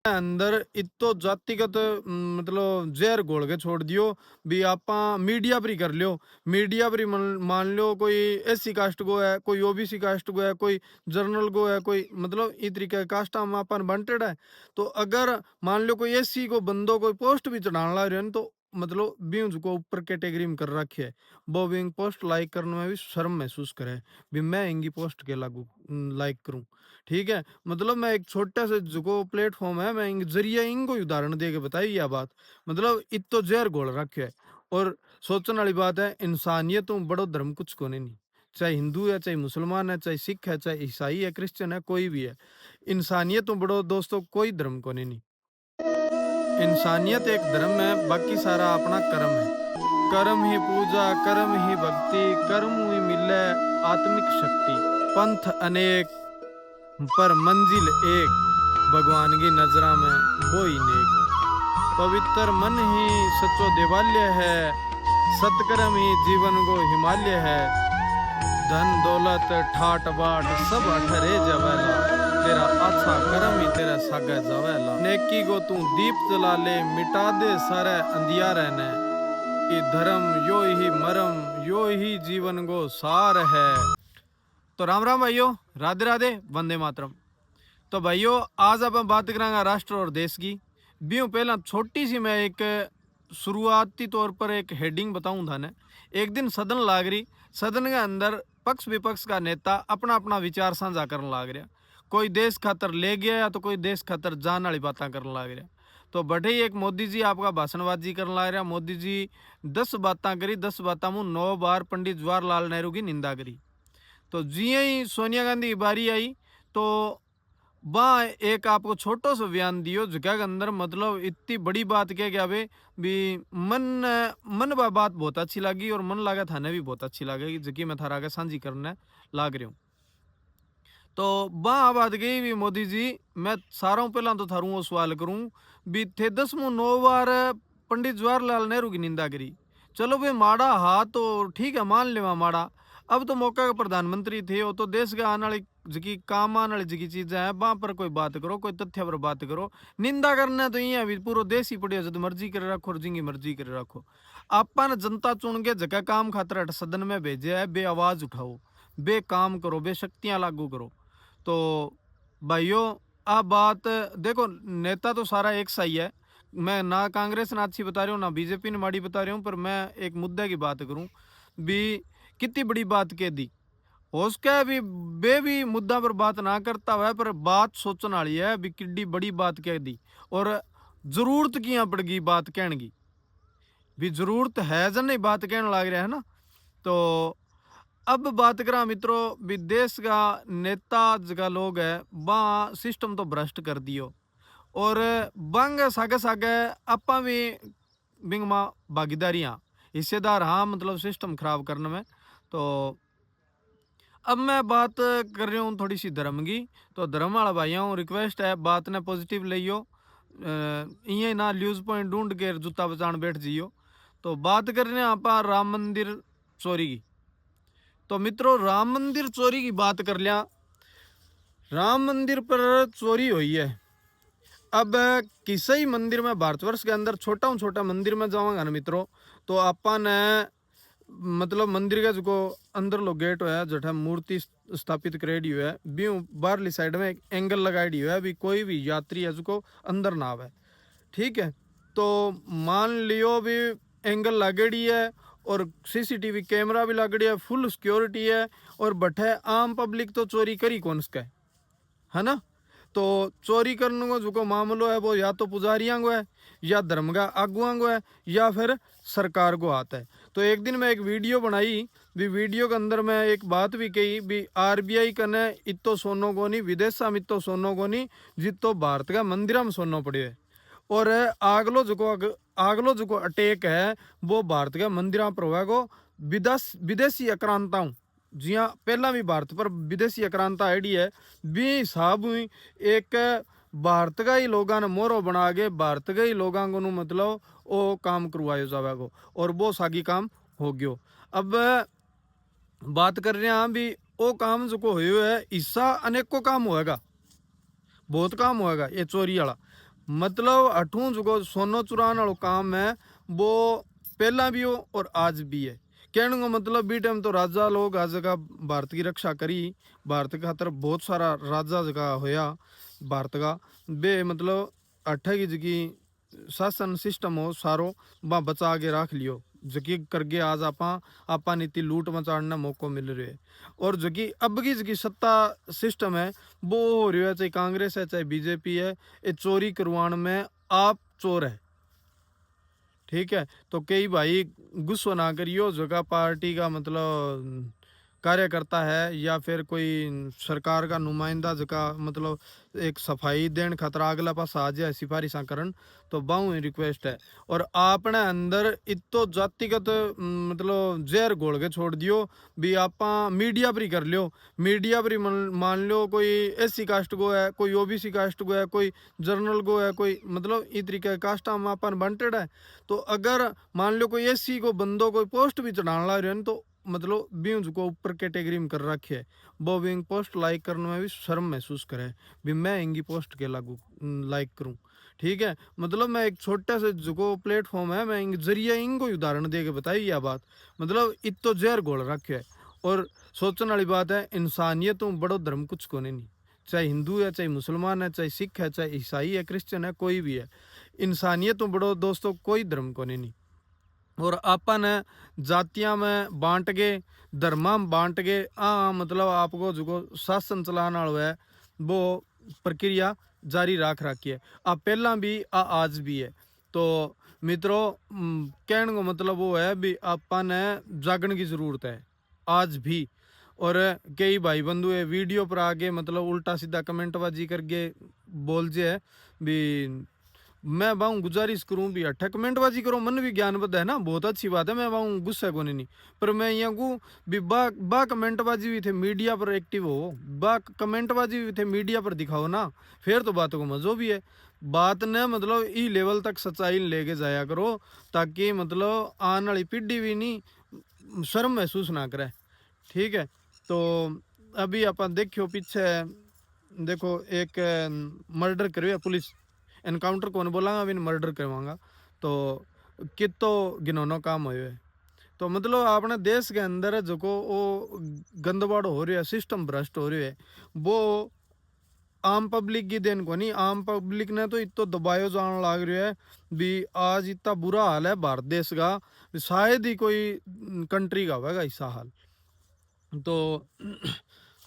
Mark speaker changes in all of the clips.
Speaker 1: अंदर इतो जातिगत मतलब जहर घोल के छोड़ दियो भी आपा मीडिया पर ही कर लियो। मीडिया पर ही मान लो कोई एससी कास्ट को है, कोई ओबीसी कास्ट को है, कोई जर्नल को है, कोई मतलब इस तरीके का कास्ट हम अपन बंटेड है। तो अगर मान लो कोई एससी को बंदो कोई पोस्ट भी चढ़ाने लग रहे हैं तो मतलब भी को ऊपर कैटेगरी में कर रखे है। वो भी पोस्ट लाइक करने में भी शर्म महसूस करे भी मैं इनकी पोस्ट के लागू लाइक करूं। ठीक है, मतलब मैं एक छोटा सा जो प्लेटफॉर्म है मैं जरिए इनको ही उदाहरण दे के बताई यह बात। मतलब इत तो जहर घोल रखे है। और सोचने वाली बात है, इंसानियत तो बड़ो धर्म कुछ को नहीं, चाहे हिंदू है, चाहे मुसलमान है, चाहे सिख है, चाहे ईसाई है, क्रिश्चियन है, कोई भी है। इंसानियत तो बड़ो दोस्तों कोई धर्म को नहीं। इंसानियत एक धर्म है, बाकी सारा अपना कर्म है। कर्म ही पूजा, कर्म ही भक्ति, कर्म ही मिले आत्मिक शक्ति। पंथ अनेक पर मंजिल एक, भगवान की नजरा में वो ही नेक। पवित्र मन ही सच्चो देवालय है, सतकर्म ही जीवन को हिमालय है। धन दौलत ठाट बाट सब अठरे जवेला, तेरा अच्छा कर्म ही तेरा सागे जवेला। नेकी को तू दीप जला ले, मिटा दे सारे अंधियारे ने। कि धर्म यो ही मरम, यो ही जीवन को सार है। तो राम राम भाइयों, राधे राधे, वंदे मातरम। तो भाइयों आज अपन बात करेंगे राष्ट्र और देश की। बीहू पहला छोटी सी मैं एक शुरुआती तौर पर एक हेडिंग बताऊं था ने। एक दिन सदन लाग रही, सदन के अंदर पक्ष विपक्ष का नेता अपना अपना विचार साझा करने लाग रहा। कोई देश खातर ले गया या तो कोई देश खातर जान वाली बातें करने लाग रहा। तो बड़े ही एक मोदी जी आपका भाषणबाजी करने लग रहा। मोदी जी 10 बातें करी, 10 बातों में 9 बार पंडित जवाहरलाल नेहरू की निंदा करी। तो जी ही सोनिया गांधी की बारी आई तो वहाँ एक आपको छोटो सा बयान दियो जगह के अंदर मतलब इतनी बड़ी बात कह गया भी मन मन बा बात बहुत अच्छी लगी और मन लगा थाने भी बहुत अच्छी लगेगी जबकि मैं थारा आगे साझी करने लाग रही हूँ। तो वहाँ बात गई भी मोदी जी, मैं सारों पहला तो थारू वो सवाल करूं भी थे 10 बार पंडित जवाहरलाल नेहरू की निंदा करी। चलो भाई माड़ा हा तो ठीक है मान लेवा माड़ा। अब तो मौका का प्रधानमंत्री थे, वो तो देश के आने वाली जकी काम आने वाली जकी चीजें हैं वहां पर कोई बात करो, कोई तथ्य पर बात करो। निंदा करना तो ये अभी पूरा देश ही पड़ियो जब मर्जी करे रखो और जिंगी मर्जी करे रखो। आपा ने जनता चुन के जगह काम खातर सदन में भेजे है, बे आवाज उठाओ, बे काम करो, बे शक्तियां लागू करो। तो भाइयों आप बात देखो, नेता तो सारा एक सा ही है। मैं ना कांग्रेस ना अच्छी बता रहा हूँ ना बीजेपी ने माड़ी बता रहा हूँ, पर मैं एक मुद्दे की बात करूं भी कितनी बड़ी बात कह दी हो उसका भी बे भी मुद्दा पर बात ना करता हुआ पर बात सोचने वाली है भी किड्डी बड़ी बात कह दी। और जरूरत की यहाँ पड़गी बात कहने की, भी जरूरत है जन नहीं बात कहने लग रहा है ना। तो अब बात करा मित्रों, विदेश का नेता जगह लोग है वहाँ सिस्टम तो भ्रष्ट कर दियो और बंग सागे सागे आपा भी बिंग माँ भागीदारियाँ हिस्सेदार हाँ मतलब सिस्टम खराब करने में। तो अब मैं बात कर रही हूँ थोड़ी सी धर्म की। तो धर्म वाला भाइयों रिक्वेस्ट है बात ने पॉजिटिव लियो, ये ना ल्यूज पॉइंट ढूंढ के जूता बचान बैठ जियो। तो बात कर रहे हैं आप राम मंदिर चोरी की। तो मित्रों राम मंदिर चोरी की बात कर लिया। राम मंदिर पर चोरी हुई है। अब किसी ही मंदिर में भारतवर्ष के अंदर छोटा मंदिर में जाऊंगा ना मित्रों, तो अपन मतलब मंदिर का जो अंदर लो गेट है जठा मूर्ति स्थापित करेडी है भी बाहरली साइड में एक एंगल लगाई है भी कोई भी यात्री है जो अंदर ना आवे। ठीक है, तो मान लियो भी एंगल लागेड़ी है और सीसीटीवी कैमरा भी लागड़ी है, फुल सिक्योरिटी है और बठे आम पब्लिक तो चोरी करी कौन सके है ना। तो चोरी करने को जो मामलो है वो या तो पुजारियों को है या धर्म का आगुओं को है या फिर सरकार को आता है। तो एक दिन मैं एक वीडियो बनाई भी वीडियो के अंदर मैं एक बात भी कही भी आरबीआई कने इतो सोनो को नहीं, विदेशा में इतो सोनो को नहीं जितो भारत का मंदिर में सोनो पड़े है। और आगलो जो अटैक है वो भारत के मंदिर पर होगा विदेशी आक्रांताओं जी हाँ पहला भी भारत पर विदेशी आक्रांता आईडी है भी हिसाब हुई एक भारत का ही लोगों ने मोरो बना के भारत के ही लोगों को मतलब वो काम करवायो जावेगो और वो सागी काम हो गयो। अब बात कर रहे हैं भी वो काम जो हो है, इससा अनेकों काम होएगा, बहुत काम होएगा ये चोरी वाला। मतलब अठूं जो सोनो चुरान वालों काम है वो पहला भी हो और आज भी है। कहने को मतलब बी टाइम तो राजा लोग आज जगह भारत की रक्षा करी, भारत के खातर बहुत सारा राजा जगह होया भारत का, बे मतलब अठे की जगह शासन सिस्टम हो सारो बा बचा के रख लियो, जकी करके आज आपा नीति लूट मचाने मौको मिल रहे है। और जकी अब की जकी सत्ता सिस्टम है वो हो रही है, चाहे कांग्रेस है चाहे बीजेपी है, ये चोरी करवाने में आप चोर है। ठीक है, तो कई भाई गुस्सा ना करियो, जगह पार्टी का मतलब कार्यकर्ता है या फिर कोई सरकार का नुमाइंदा जगह मतलब एक सफाई देने खातर अगला पास आ जाए सिफारिशा करन, तो बाऊ रिक्वेस्ट है। और आपने अंदर इतो जातिगत मतलब जहर घोल के छोड़ दियो भी आपा मीडिया पर ही कर लियो। मीडिया पर ही मान लो कोई एससी कास्ट को है, कोई ओबीसी कास्ट को है, कोई जर्नल को है, कोई मतलब इस तरीके का कास्टा में अपन बंटेड है। तो अगर मान लो कोई एससी को बंदो कोई पोस्ट भी चढ़ाने लग रहे हैं तो मतलब भी को ऊपर कैटेगरी में कर रखे है, वो भी पोस्ट लाइक करने में भी शर्म महसूस करे भी मैं इनकी पोस्ट के लागू लाइक करूं। ठीक है, मतलब मैं एक छोटा सा जो प्लेटफॉर्म है मैं जरिए इनको उदाहरण दे के बताई यह बात, मतलब इत तो जहर घोल रखे है। और सोचने वाली बात है, इंसानियत तो बड़ो धर्म कुछ को नहीं, चाहे हिंदू है चाहे मुसलमान है चाहे सिख है चाहे ईसाई है क्रिश्चियन है कोई भी है, इंसानियत तो बड़ो दोस्तों कोई धर्म को नहीं। और अपन जातियां में बांट के धर्मा में बांट के मतलब आपको जो शासन चलाने वाला है वो प्रक्रिया जारी रख रखी है, पहला भी आज भी है। तो मित्रों कहने को मतलब वो है भी अपन जागने की जरूरत है आज भी। और कई भाई बंधु है वीडियो पर आगे मतलब उल्टा सीधा कमेंटबाजी करके बोल जे भी, मैं बाहू गुजारिश करूं भी अट्ठा कमेंटबाजी करो, मन भी ज्ञानबद्ध है ना, बहुत अच्छी बात है, मैं बाहू गुस्सा को नहीं। पर मैं यहाँ को भी बा कमेंटबाजी भी थे मीडिया पर एक्टिव हो, बा कमेंटबाजी भी थे मीडिया पर दिखाओ ना, फिर तो बातों को मजो भी है। बात ने मतलब ई लेवल तक सच्चाई लेके जाया करो ताकि मतलब आने वाली पीढ़ी भी नहीं शर्म महसूस ना करे। ठीक है, तो अभी अपन देखियो पीछे देखो एक मर्डर करियो पुलिस, एनकाउंटर कौन बोलांगा अभी मर्डर करवाऊंगा, तो कितो घिनौना काम हो है। तो मतलब अपने देश के अंदर जो को वो गंदवाड़ हो रही है, सिस्टम भ्रष्ट हो रही है, वो आम पब्लिक की देन को नहीं, आम पब्लिक ने तो इतो दबायो जान लाग रही है भी, आज इतना बुरा हाल है भारत देश का, शायद ही कोई कंट्री का होगा ऐसा हाल। तो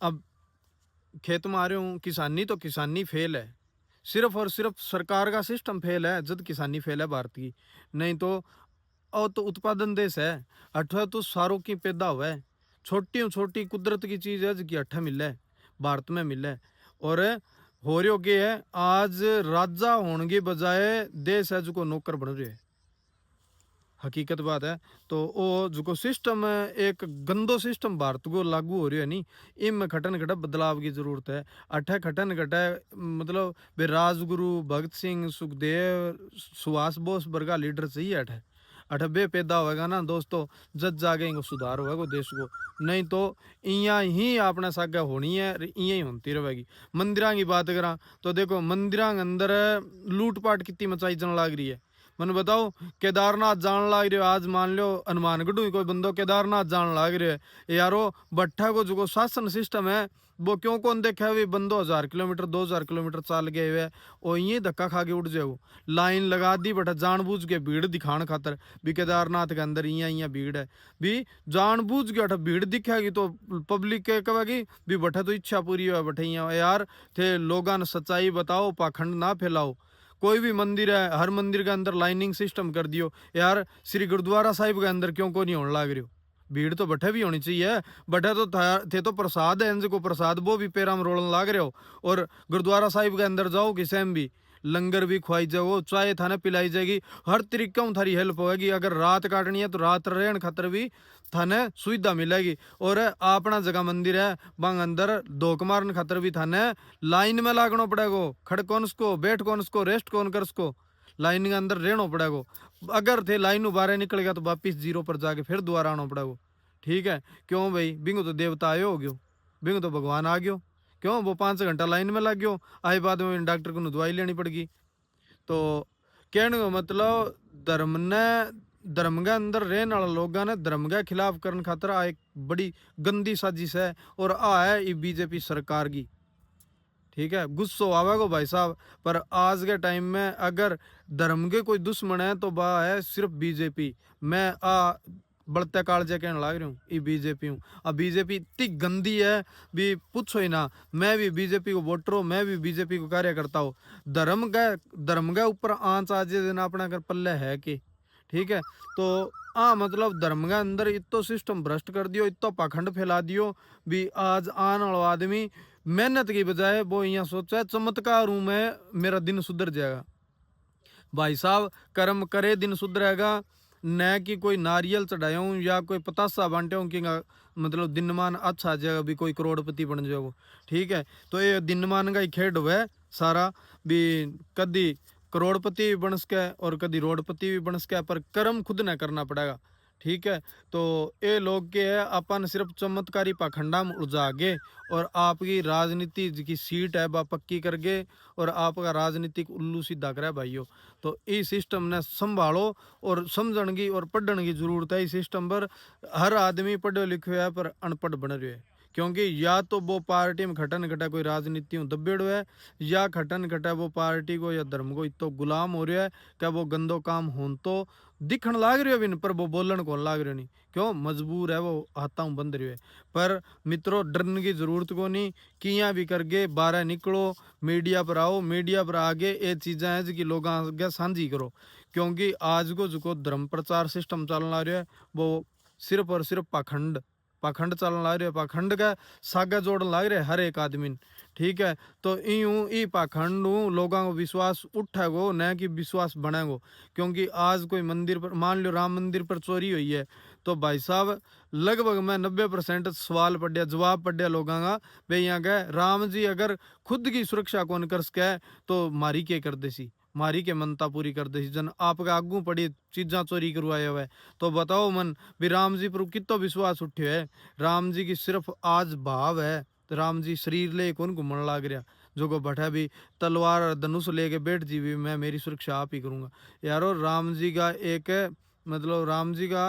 Speaker 1: अब खेत में आ रहे हूँ, किसानी तो किसानी फेल है, सिर्फ और सिर्फ सरकार का सिस्टम फेल है जब किसानी फेल है भारत की, नहीं तो और तो उत्पादन देश है, अठवा तो सारों की पैदा हुआ है, छोटी छोटी कुदरत की चीज है जो अठा मिले है भारत में मिले है। और हो रही हो है आज राजा होने के बजाय देश है जो नौकर बन रहे है, हकीकत बात है। तो वो जो सिस्टम है एक गंदो सिस्टम भारत को लागू हो रही है नहीं, इम खटन घटा बदलाव की जरूरत है। अठे खटन घटा मतलब वे राजगुरु भगत सिंह सुखदेव सुभाष बोस वर्गा लीडर चाहिए अठे, अठे बे पैदा होगा ना दोस्तों, जज जागे सुधार होगा देश को, नहीं तो इया ही आपने सागा होनी है, इया ही होती रहेगी। मंदिर की बात करा तो देखो मंदिर के अंदर लूटपाट कितनी मचाई जन लाग रही है। मन बताओ केदारनाथ जान लाग रहे हो, आज मान लो हनुमानगढ़ कोई बंदो केदारनाथ जान लाग रहे है यारो, भट्ठा को जो शासन सिस्टम है वो क्यों कौन देखा है, बंदो 1000 किलोमीटर 2000 किलोमीटर चाल गए हुए और ये धक्का खा के उठ जाओ, लाइन लगा दी बटा जानबूझ के भीड़ दिखाने खातर भी केदारनाथ के अंदर इया भीड़ है, भी जानबूझ के भीड़ दिखेगी तो पब्लिक के कहेगी भी बटा तो इच्छा पूरी हो बटे यार थे लोगों ने सच्चाई बताओ, पाखंड ना फैलाओ। कोई भी मंदिर है हर मंदिर के अंदर लाइनिंग सिस्टम कर दियो यार, श्री गुरुद्वारा साहिब के अंदर क्यों को नहीं होने लग रही हो, भीड़ तो बठे भी होनी चाहिए, बठे तो थे तो प्रसाद है इनको प्रसाद वो भी पैरा में रोलन लाग रहे हो। और गुरुद्वारा साहिब के अंदर जाओ किसी में भी लंगर भी खुआई जाओ, चाय थाने पिलाई जाएगी, हर तरीका थारी हेल्प होगी, अगर रात काटनी है तो रात रहने खातर भी थाने सुविधा मिलेगी। और अपना जगह मंदिर है बांग अंदर धोख मारने खातर भी थाने लाइन में लागना पड़ेगा, खड़ कौन सको बैठ कौन सको रेस्ट कौन कर सको, लाइन के अंदर रहना पड़ेगा, अगर थे लाइन बाहर निकल गया तो वापिस जीरो पर जाके फिर दोबारा आना पड़ेगा। ठीक है, क्यों भाई बिंगो तो देवता आयो हो गयो, बिंगो तो भगवान आ गयो, क्यों वो 5 घंटा लाइन में लग गयो, आए बाद में डॉक्टर को दवाई लेनी पड़गी। तो कहने का मतलब धर्म के अंदर रहने वाला लोगों ने धर्म के खिलाफ करने खातर आ एक बड़ी गंदी साजिश है और आ है ये बीजेपी सरकार की। ठीक है, गुस्सो आवेगो भाई साहब। पर आज के टाइम में अगर धर्म के कोई दुश्मन है तो वह है सिर्फ बीजेपी। मैं बढ़ते कालजे कहने लग रही हूँ ये बीजेपी हूँ। अब बीजेपी इतनी गंदी है भी पूछो ही ना। मैं भी बीजेपी को वोटर हूँ, मैं भी बीजेपी को कार्यकर्ता हूँ। धर्म के ऊपर आंच आज दिन अपना कर पल्ले है कि ठीक है। तो मतलब धर्म के अंदर इतो सिस्टम भ्रष्ट कर दियो, इतो पाखंड फैला दियो भी आज आने वाला आदमी मेहनत की बजाय वो यहाँ सोचा चमत्कार हूं मैं, मेरा दिन सुधर जाएगा। भाई साहब कर्म करे दिन सुधरेगा, न कि कोई नारियल चढ़ाऊं या कोई पतासा बांटे कि मतलब दिनमान अच्छा आ जाएगा भी कोई करोड़पति बन जाएगा। ठीक है, तो ये दिनमान का ही खेड हुआ है सारा भी। कदी करोड़पति भी बन सके और कदी रोडपति भी बन सके, पर कर्म खुद न करना पड़ेगा। ठीक है, तो ये लोग के है अपन सिर्फ चमत्कारी पाखंडा में उलझा गे और आपकी राजनीति की सीट है वह पक्की कर गए और आपका राजनीतिक उल्लू सीधा करे भाइयों। तो इस सिस्टम ने संभालो और समझण की और पढ़ने की जरूरत है। इस सिस्टम पर हर आदमी पढ़ो लिखो है पर अनपढ़ बन रहे है, क्योंकि या तो वो पार्टी में खटन खटा कोई राजनीति में दबेड़ो है या खटन खटा वो पार्टी को या धर्म को इतो गुलाम हो रहा है क्या वो गंदो काम होन तो दिखण लाग रही है पर वो बोलन को लाग रही नहीं, क्यों मजबूर है वो हाथों बंद रही है। पर मित्रों डरने की जरूरत को नहीं, किया भी करके बाहर निकलो, मीडिया पर आओ, मीडिया पर आगे ये चीज़ें हैं जो लोग आगे साझी करो। क्योंकि आज को जो धर्म प्रचार सिस्टम चलना आ रहा है वो सिर्फ और सिर्फ पाखंड चलन लग रहे, पाखंड का सागा जोड़न लग रहे हर एक आदमी। ठीक है, तो यूं ई पाखंड लोगों को विश्वास उठेगो न कि विश्वास बनेगो। क्योंकि आज कोई मंदिर पर मान लो राम मंदिर पर चोरी हुई है तो भाई साहब लगभग मैं 90% सवाल पढ़िया जवाब पढ़िया लोगों का वे यहाँ गए राम जी अगर खुद की सुरक्षा कौन कर सके तो मारी के कर देसी, मारी के मनता पूरी कर दे जन आपके आगू पड़ी चीजा चोरी करवाए हुए। तो बताओ मन भी राम जी पर कितो विश्वास उठ्यो है। राम जी की सिर्फ आज भाव है, तो राम जी शरीर ले कौन घूमने लाग रहा जो को बैठा भी तलवार धनुष लेके बैठ जी भी मैं मेरी सुरक्षा आप ही करूंगा। यारो राम जी का एक मतलब राम जी का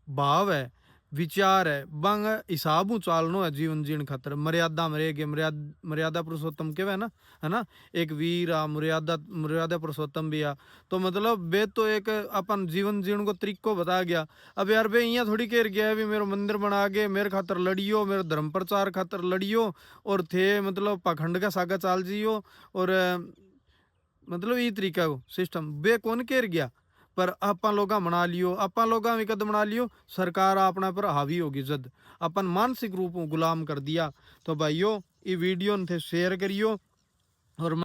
Speaker 1: भाव है, विचार है, बंग हिसाबू चालनो है जीवन जीण खातर मर्यादा में रह गए। मर्यादा पुरुषोत्तम कहवे ना, है ना, एक वीर आ मर्यादा मर्यादा पुरुषोत्तम भी आ। तो मतलब वे तो एक अपन जीवन जीवन को तरीको बता गया। अब यार वे यहाँ थोड़ी कह गया है भी मेरा मंदिर बना के मेरे खातर लड़ियो, मेरे धर्म प्रचार खातर लड़ियो और थे मतलब पाखंड का सागा चाल जियो और मतलब ये तरीका को सिस्टम वे कौन कह गया। पर अपन लोग मना लियो, अपन लोग भी कद मना लियो, सरकार अपना पर हावी होगी जद अपन मानसिक रूप में गुलाम कर दिया। तो भाइयों ये वीडियो थे शेयर करियो और